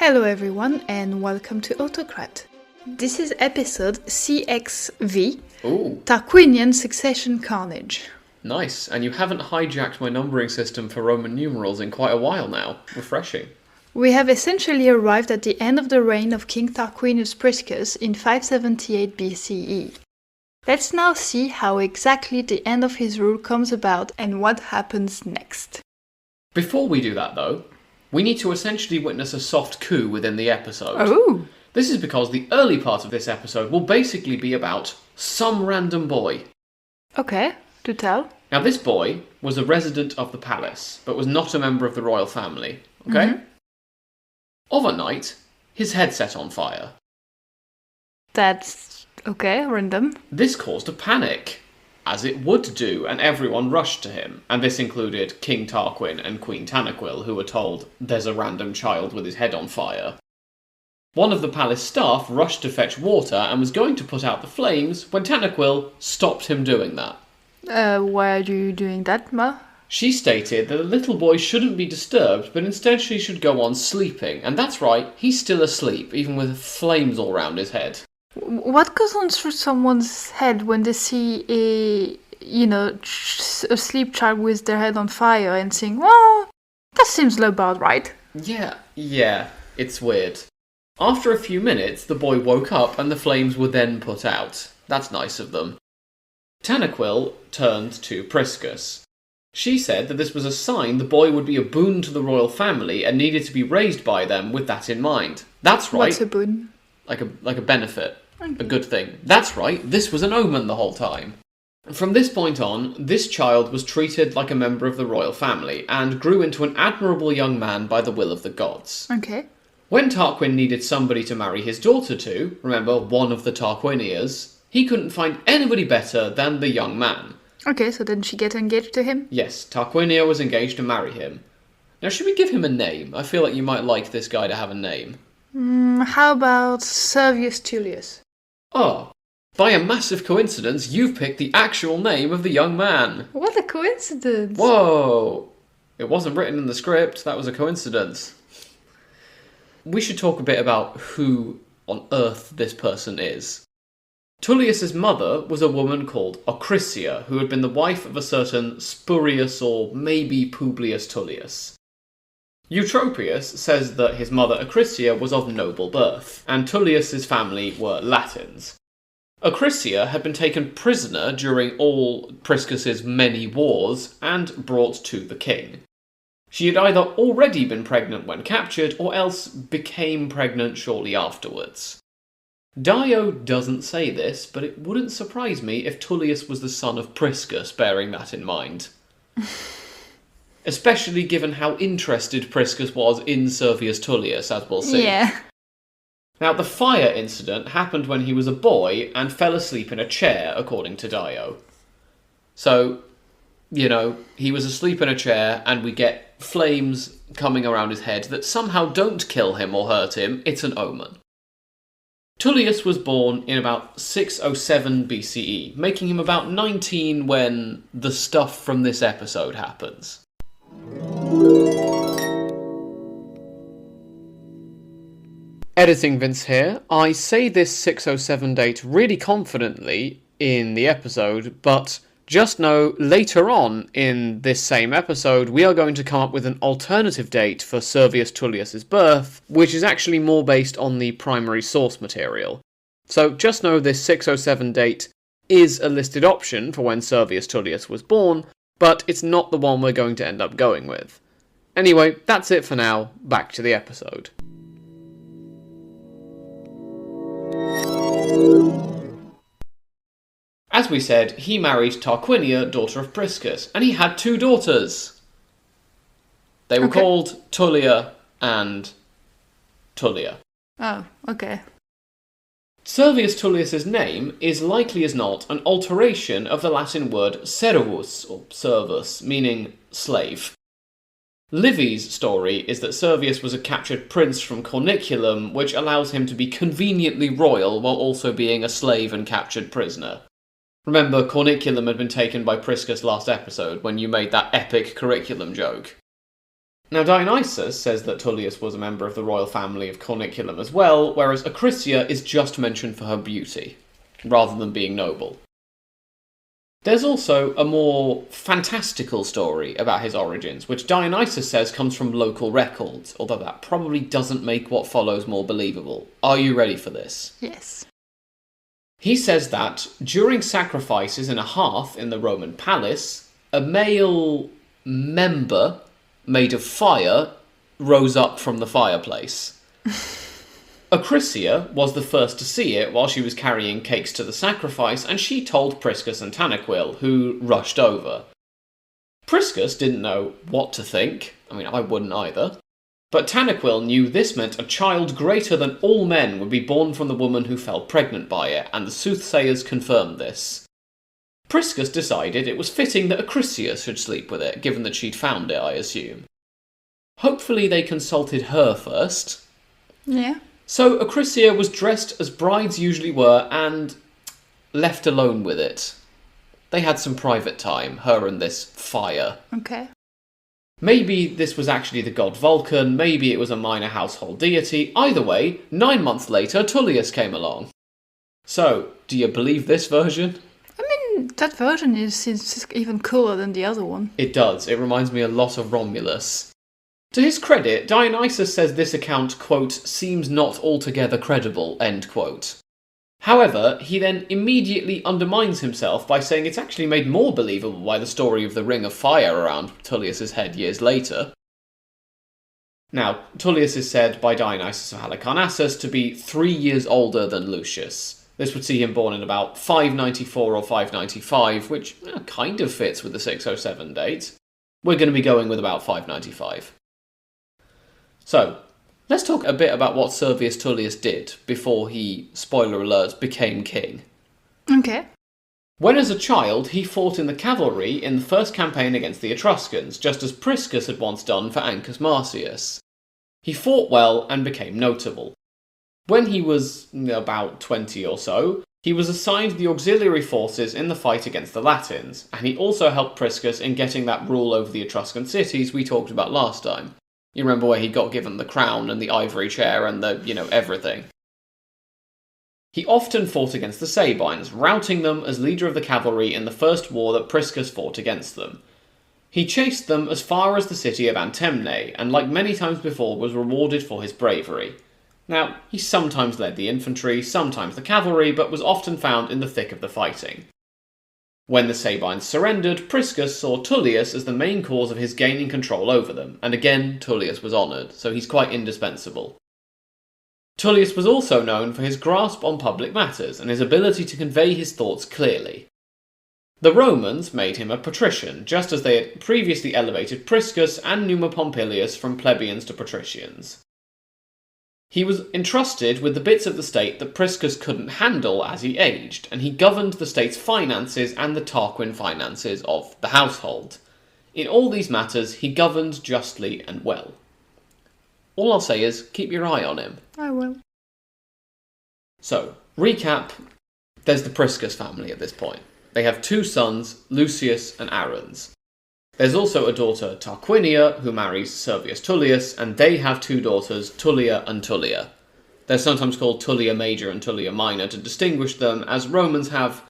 Hello everyone and welcome to Autocrat. This is episode CXV, Tarquinian Succession Carnage. Nice, and you haven't hijacked my numbering system for Roman numerals in quite a while now. Refreshing. We have essentially arrived at the end of the reign of King Tarquinius Priscus in 578 BCE. Let's now see how exactly the end of his rule comes about and what happens next. Before we do that though, we need to essentially witness a soft coup within the episode. Oh! This is because the early part of this episode will basically be about some random boy. Okay, do tell. Now this boy was a resident of the palace, but was not a member of the royal family, okay? Mm-hmm. Of a night, his head set on fire. That's okay, random. This caused a panic, as it would do, and everyone rushed to him. And this included King Tarquin and Queen Tanaquil, who were told there's a random child with his head on fire. One of the palace staff rushed to fetch water and was going to put out the flames when Tanaquil stopped him doing that. Why are you doing that, Ma? She stated that the little boy shouldn't be disturbed, but instead she should go on sleeping. And that's right, he's still asleep, even with flames all round his head. What goes on through someone's head when they see a sleep child with their head on fire and think, well, that seems about right. Yeah, it's weird. After a few minutes, the boy woke up and the flames were then put out. That's nice of them. Tanaquil turned to Priscus. She said that this was a sign the boy would be a boon to the royal family and needed to be raised by them with that in mind. That's right. What's a boon? Like a benefit. Okay. A good thing. That's right, this was an omen the whole time. From this point on, this child was treated like a member of the royal family and grew into an admirable young man by the will of the gods. Okay. When Tarquin needed somebody to marry his daughter to, remember, one of the Tarquinias, he couldn't find anybody better than the young man. Okay, so then she get engaged to him? Yes, Tarquinia was engaged to marry him. Now, should we give him a name? I feel like you might like this guy to have a name. How about Servius Tullius? Oh, by a massive coincidence, you've picked the actual name of the young man. What a coincidence! Whoa! It wasn't written in the script, that was a coincidence. We should talk a bit about who on earth this person is. Tullius's mother was a woman called Ocrisia, who had been the wife of a certain Spurius or maybe Publius Tullius. Eutropius says that his mother Ocrisia was of noble birth, and Tullius's family were Latins. Ocrisia had been taken prisoner during all Priscus's many wars and brought to the king. She had either already been pregnant when captured, or else became pregnant shortly afterwards. Dio doesn't say this, but it wouldn't surprise me if Tullius was the son of Priscus, bearing that in mind. Especially given how interested Priscus was in Servius Tullius, as we'll see. Yeah. Now, the fire incident happened when he was a boy and fell asleep in a chair, according to Dio. So, he was asleep in a chair and we get flames coming around his head that somehow don't kill him or hurt him. It's an omen. Tullius was born in about 607 BCE, making him about 19 when the stuff from this episode happens. Editing Vince here. I say this 607 date really confidently in the episode, but just know later on in this same episode we are going to come up with an alternative date for Servius Tullius's birth, which is actually more based on the primary source material. So just know this 607 date is a listed option for when Servius Tullius was born, but it's not the one we're going to end up going with. Anyway, that's it for now. Back to the episode. As we said, he married Tarquinia, daughter of Priscus, and he had 2 daughters. They were called Tullia and Tullia. Oh, okay. Servius Tullius's name is likely as not an alteration of the Latin word servus, or servus, meaning slave. Livy's story is that Servius was a captured prince from Corniculum, which allows him to be conveniently royal while also being a slave and captured prisoner. Remember, Corniculum had been taken by Priscus last episode when you made that epic curriculum joke. Now, Dionysius says that Tullius was a member of the royal family of Corniculum as well, whereas Ocrisia is just mentioned for her beauty, rather than being noble. There's also a more fantastical story about his origins, which Dionysius says comes from local records, although that probably doesn't make what follows more believable. Are you ready for this? Yes. He says that during sacrifices in a hearth in the Roman palace, a male member made of fire rose up from the fireplace. Ocrisia was the first to see it while she was carrying cakes to the sacrifice, and she told Priscus and Tanaquil, who rushed over. Priscus didn't know what to think. I mean, I wouldn't either. But Tanaquil knew this meant a child greater than all men would be born from the woman who fell pregnant by it, and the soothsayers confirmed this. Priscus decided it was fitting that Ocrisia should sleep with it, given that she'd found it, I assume. Hopefully they consulted her first. Yeah. So Ocrisia was dressed as brides usually were and left alone with it. They had some private time, her and this fire. Okay. Maybe this was actually the god Vulcan, maybe it was a minor household deity. Either way, 9 months later, Tullius came along. So, do you believe this version? I mean, that version seems even cooler than the other one. It does. It reminds me a lot of Romulus. To his credit, Dionysius says this account, quote, seems not altogether credible, end quote. However, he then immediately undermines himself by saying it's actually made more believable by the story of the ring of fire around Tullius's head years later. Now, Tullius is said by Dionysius of Halicarnassus to be 3 years older than Lucius. This would see him born in about 594 or 595, which kind of fits with the 607 date. We're going to be going with about 595. So, let's talk a bit about what Servius Tullius did before he, spoiler alert, became king. Okay. When as a child, he fought in the cavalry in the first campaign against the Etruscans, just as Priscus had once done for Ancus Marcius. He fought well and became notable. When he was about 20 or so, he was assigned the auxiliary forces in the fight against the Latins, and he also helped Priscus in getting that rule over the Etruscan cities we talked about last time. You remember where he got given the crown and the ivory chair and the, everything. He often fought against the Sabines, routing them as leader of the cavalry in the first war that Priscus fought against them. He chased them as far as the city of Antemne, and like many times before was rewarded for his bravery. Now, he sometimes led the infantry, sometimes the cavalry, but was often found in the thick of the fighting. When the Sabines surrendered, Priscus saw Tullius as the main cause of his gaining control over them, and again Tullius was honoured, so he's quite indispensable. Tullius was also known for his grasp on public matters and his ability to convey his thoughts clearly. The Romans made him a patrician, just as they had previously elevated Priscus and Numa Pompilius from plebeians to patricians. He was entrusted with the bits of the state that Priscus couldn't handle as he aged, and he governed the state's finances and the Tarquin finances of the household. In all these matters, he governed justly and well. All I'll say is, keep your eye on him. I will. So, recap, there's the Priscus family at this point. They have 2 sons, Lucius and Arruns. There's also a daughter, Tarquinia, who marries Servius Tullius, and they have 2 daughters, Tullia and Tullia. They're sometimes called Tullia Major and Tullia Minor to distinguish them, as Romans have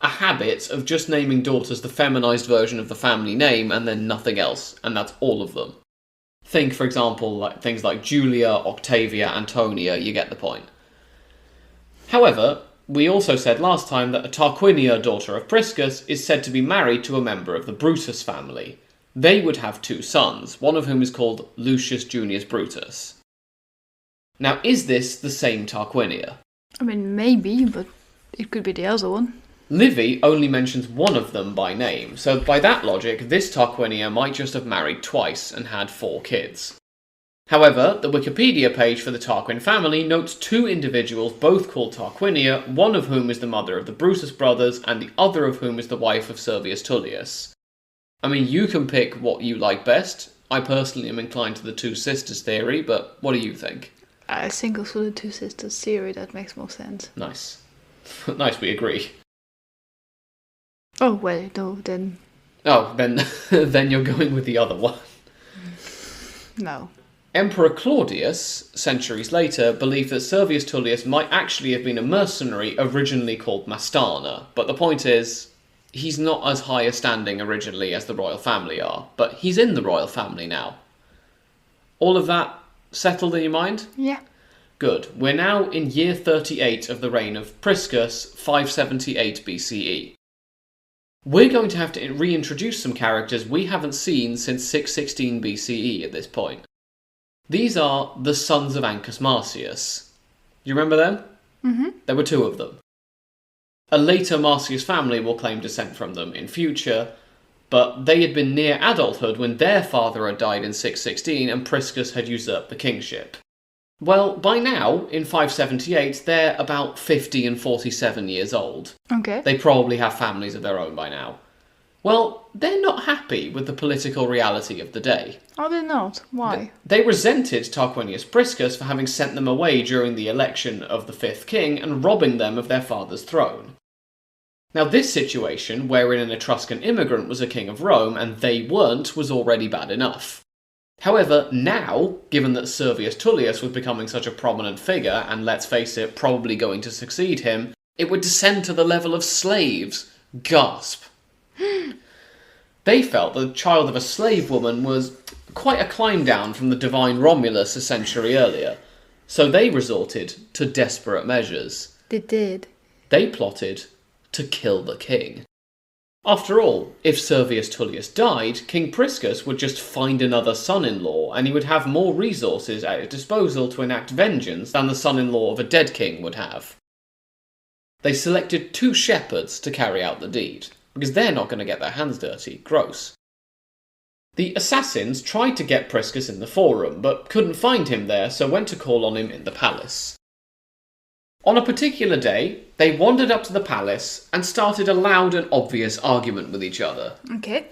a habit of just naming daughters the feminized version of the family name and then nothing else, and that's all of them. Think, for example, things like Julia, Octavia, Antonia, you get the point. However, we also said last time that a Tarquinia, daughter of Priscus, is said to be married to a member of the Brutus family. They would have 2 sons, one of whom is called Lucius Junius Brutus. Now, is this the same Tarquinia? I mean, maybe, but it could be the other one. Livy only mentions one of them by name, so by that logic, this Tarquinia might just have married twice and had 4 kids. However, the Wikipedia page for the Tarquin family notes 2 individuals both called Tarquinia, one of whom is the mother of the Brutus brothers, and the other of whom is the wife of Servius Tullius. I mean, you can pick what you like best. I personally am inclined to the 2 sisters theory, but what do you think? I think also the 2 sisters theory, that makes more sense. Nice. Nice, we agree. Oh, well, no, then... Oh, then you're going with the other one. No. Emperor Claudius, centuries later, believed that Servius Tullius might actually have been a mercenary originally called Mastarna, but the point is, he's not as high a standing originally as the royal family are, but he's in the royal family now. All of that settled in your mind? Yeah. Good. We're now in year 38 of the reign of Priscus, 578 BCE. We're going to have to reintroduce some characters we haven't seen since 616 BCE at this point. These are the sons of Ancus Marcius. You remember them? Mm-hmm. There were two of them. A later Marcius family will claim descent from them in future, but they had been near adulthood when their father had died in 616 and Priscus had usurped the kingship. Well, by now, in 578, they're about 50 and 47 years old. Okay. They probably have families of their own by now. Well, they're not happy with the political reality of the day. Are they not? Why? They resented Tarquinius Priscus for having sent them away during the election of the fifth king and robbing them of their father's throne. Now, this situation, wherein an Etruscan immigrant was a king of Rome and they weren't, was already bad enough. However, now, given that Servius Tullius was becoming such a prominent figure, and let's face it, probably going to succeed him, it would descend to the level of slaves. Gasp. They felt that the child of a slave woman was quite a climb down from the divine Romulus a century earlier, so they resorted to desperate measures. They did. They plotted to kill the king. After all, if Servius Tullius died, King Priscus would just find another son-in-law, and he would have more resources at his disposal to enact vengeance than the son-in-law of a dead king would have. They selected 2 shepherds to carry out the deed, because they're not going to get their hands dirty. Gross. The assassins tried to get Priscus in the forum, but couldn't find him there, so went to call on him in the palace. On a particular day, they wandered up to the palace and started a loud and obvious argument with each other. Okay.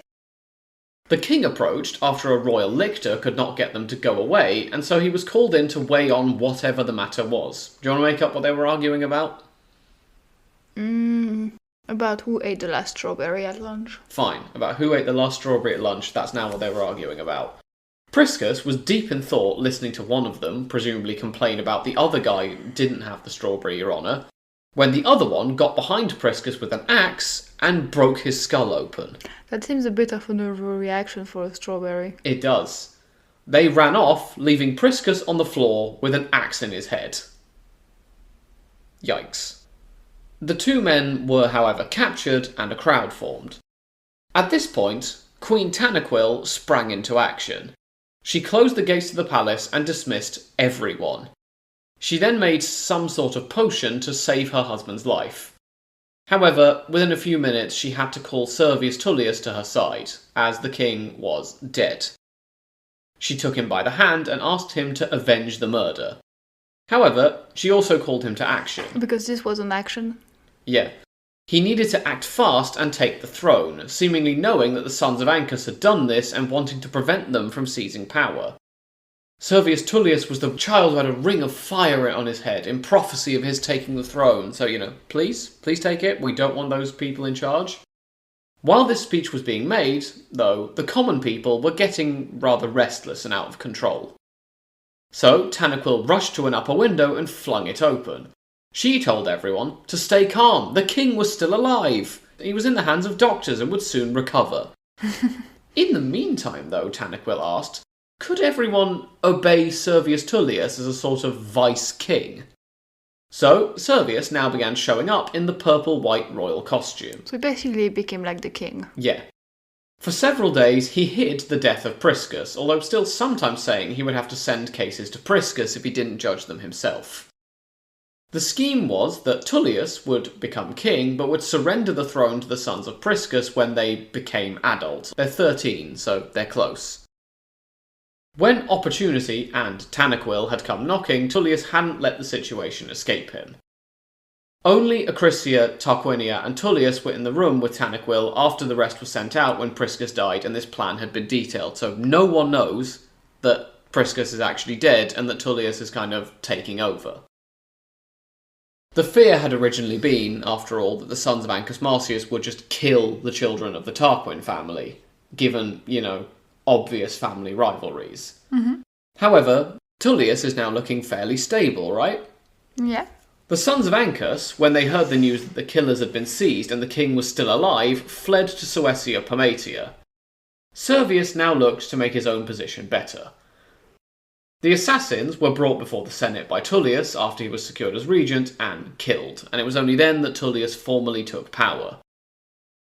The king approached after a royal lictor could not get them to go away, and so he was called in to weigh on whatever the matter was. Do you want to make up what they were arguing about? About who ate the last strawberry at lunch. Fine, about who ate the last strawberry at lunch, that's now what they were arguing about. Priscus was deep in thought, listening to one of them, presumably complain about the other guy who didn't have the strawberry, Your Honour, when the other one got behind Priscus with an axe and broke his skull open. That seems a bit of an overreaction for a strawberry. It does. They ran off, leaving Priscus on the floor with an axe in his head. Yikes. The 2 men were, however, captured and a crowd formed. At this point, Queen Tanaquil sprang into action. She closed the gates to the palace and dismissed everyone. She then made some sort of potion to save her husband's life. However, within a few minutes she had to call Servius Tullius to her side, as the king was dead. She took him by the hand and asked him to avenge the murder. However, she also called him to action. Because this was an action? Yeah. He needed to act fast and take the throne, seemingly knowing that the sons of Ancus had done this and wanting to prevent them from seizing power. Servius Tullius was the child who had a ring of fire on his head in prophecy of his taking the throne, so, please take it, we don't want those people in charge. While this speech was being made, though, the common people were getting rather restless and out of control. So Tanaquil rushed to an upper window and flung it open. She told everyone to stay calm. The king was still alive. He was in the hands of doctors and would soon recover. In the meantime, though, Tanaquil asked, could everyone obey Servius Tullius as a sort of vice-king? So, Servius now began showing up in the purple-white royal costume. So he basically became like the king. Yeah. For several days, he hid the death of Priscus, although still sometimes saying he would have to send cases to Priscus if he didn't judge them himself. The scheme was that Tullius would become king, but would surrender the throne to the sons of Priscus when they became adult. They're 13, so they're close. When opportunity and Tanaquil had come knocking, Tullius hadn't let the situation escape him. Only Ocrisia, Tarquinia and Tullius were in the room with Tanaquil after the rest was sent out when Priscus died and this plan had been detailed, so no one knows that Priscus is actually dead and that Tullius is kind of taking over. The fear had originally been, after all, that the sons of Ancus Marcius would just kill the children of the Tarquin family, given, obvious family rivalries. However, Tullius is now looking fairly stable, right? Yeah. The sons of Ancus, when they heard the news that the killers had been seized and the king was still alive, fled to Suecia Pomatia. Servius now looked to make his own position better. The assassins were brought before the Senate by Tullius after he was secured as regent and killed, and it was only then that Tullius formally took power.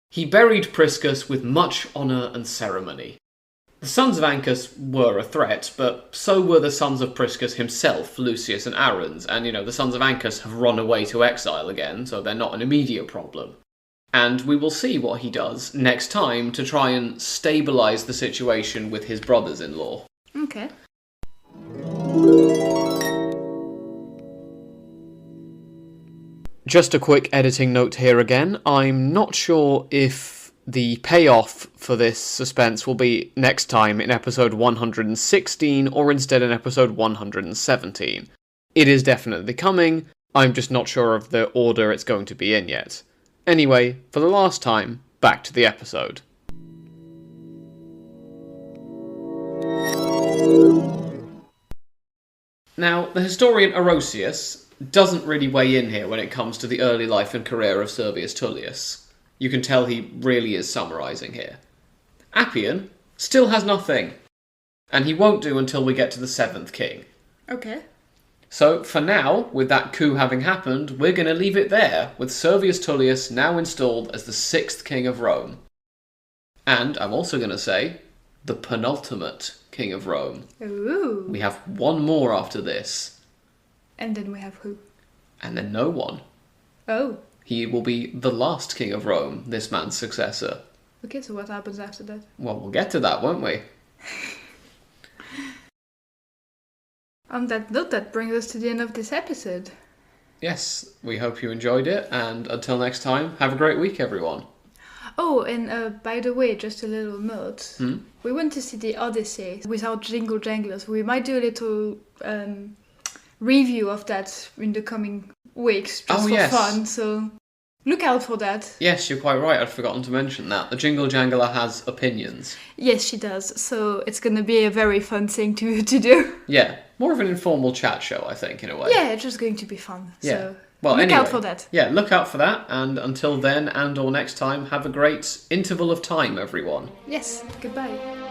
He buried Priscus with much honour and ceremony. The sons of Ancus were a threat, but so were the sons of Priscus himself, Lucius and Arruns, and the sons of Ancus have run away to exile again, so they're not an immediate problem. And we will see what he does next time to try and stabilise the situation with his brothers-in-law. Okay. Just a quick editing note here again. I'm not sure if the payoff for this suspense will be next time in episode 116 or instead in episode 117. It is definitely coming, I'm just not sure of the order it's going to be in yet. Anyway, for the last time, back to the episode. Now, the historian Orosius doesn't really weigh in here when it comes to the early life and career of Servius Tullius. You can tell he really is summarising here. Appian still has nothing, and he won't do until we get to the 7th king. Okay. So, for now, with that coup having happened, we're going to leave it there, with Servius Tullius now installed as the 6th king of Rome. And, I'm also going to say, the penultimate king of Rome. Ooh. We have one more after this. And then we have who? And then no one. Oh. He will be the last king of Rome, this man's successor. Okay, so what happens after that? Well, we'll get to that, won't we? On that note, that brings us to the end of this episode. Yes, we hope you enjoyed it, and until next time, have a great week, everyone. Oh, and by the way, just a little note. We went to see the Odyssey without Jingle Janglers. We might do a little review of that in the coming weeks, just for fun, so look out for that. Yes, you're quite right, I'd forgotten to mention that. The Jingle Jangler has opinions. Yes, she does, so it's going to be a very fun thing to do. Yeah, more of an informal chat show, I think, in a way. Yeah, it's just going to be fun, yeah. So well, look anyway, out for that. Yeah, look out for that, and until then and or next time, have a great interval of time, everyone. Yes, goodbye.